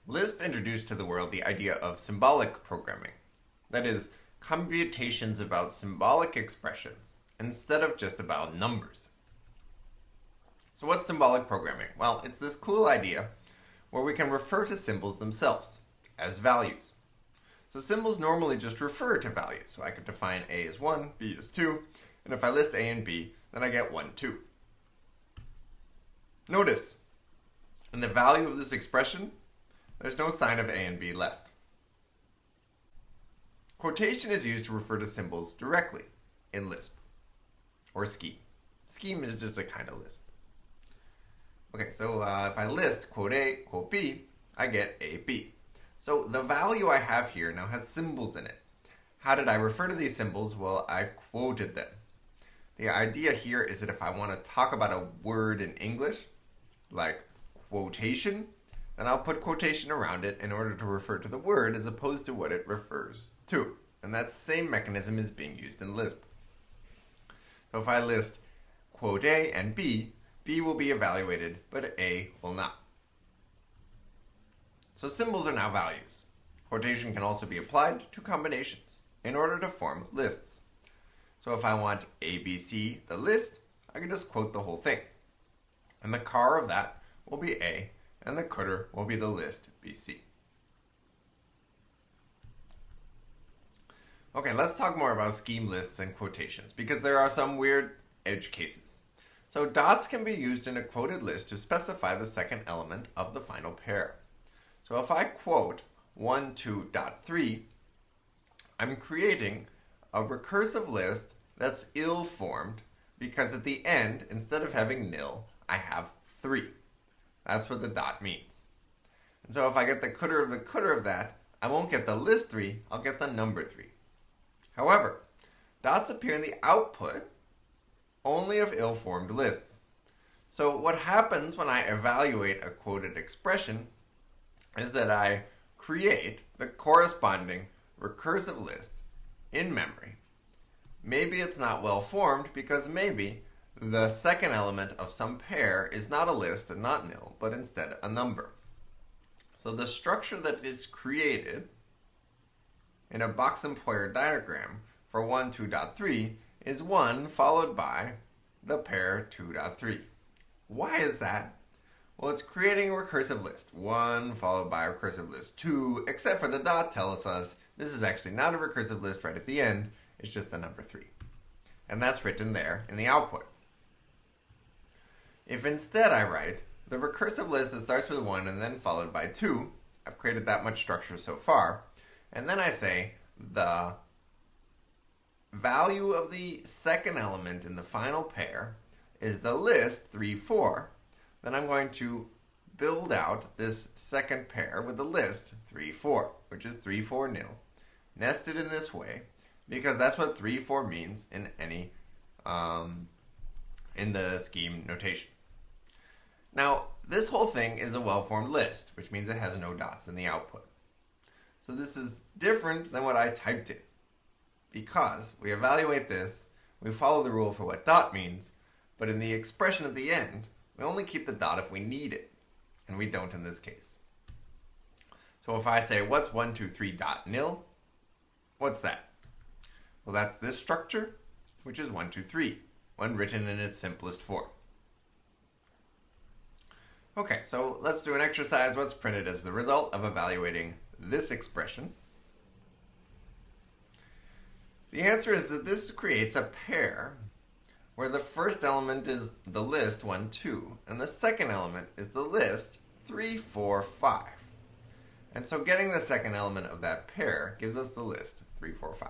Lisp introduced to the world the idea of symbolic programming. That is, computations about symbolic expressions instead of just about numbers. So what's symbolic programming? Well, it's this cool idea where we can refer to symbols themselves as values. So symbols normally just refer to values. So I could define A as 1, B as 2, and if I list A and B, then I get 1, 2. Notice, in the value of this expression, there's no sign of A and B left. Quotation is used to refer to symbols directly in Lisp, or Scheme. Scheme is just a kind of Lisp. Okay, so if I list quote A, quote B, I get AB. So the value I have here now has symbols in it. How did I refer to these symbols? Well, I quoted them. The idea here is that if I want to talk about a word in English, like quotation, then I'll put quotation around it in order to refer to the word as opposed to what it refers to. And that same mechanism is being used in Lisp. So if I list quote A and B, B will be evaluated, but A will not. So symbols are now values. Quotation can also be applied to combinations in order to form lists. So if I want ABC, the list, I can just quote the whole thing. And the car of that will be A, and the cdr will be the list BC. Okay, let's talk more about scheme lists and quotations, because there are some weird edge cases. So dots can be used in a quoted list to specify the second element of the final pair. So if I quote 1, 2, dot 3, I'm creating a recursive list that's ill-formed because at the end, instead of having nil, I have 3. That's what the dot means. And so if I get the cdr of that, I won't get the list 3, I'll get the number 3. However, dots appear in the output only of ill-formed lists. So what happens when I evaluate a quoted expression is that I create the corresponding recursive list in memory. Maybe it's not well formed because maybe the second element of some pair is not a list and not nil, but instead a number. So the structure that is created in a box-employer diagram for 1, 2, dot 3 is 1 followed by the pair 2, dot 3. Why is that? Well, it's creating a recursive list. 1 followed by a recursive list 2, except for the dot tells us this is actually not a recursive list right at the end, it's just the number 3. And that's written there in the output. If instead I write the recursive list that starts with 1 and then followed by 2, I've created that much structure so far, and then I say the value of the second element in the final pair is the list 3, 4, then I'm going to build out this second pair with the list 3, 4, which is 3, 4, nil, nested in this way, because that's what 3, 4 means in any in the scheme notation. Now, this whole thing is a well-formed list, which means it has no dots in the output. So this is different than what I typed in, because we evaluate this, we follow the rule for what dot means, but in the expression at the end, we only keep the dot if we need it, and we don't in this case. So if I say, what's 1, 2, 3 dot nil, what's that? Well, that's this structure, which is 1, 2, 3, when written in its simplest form. Okay, so let's do an exercise. What's printed as the result of evaluating this expression? The answer is that this creates a pair where the first element is the list 1, 2, and the second element is the list 3, 4, 5. And so getting the second element of that pair gives us the list 3, 4, 5.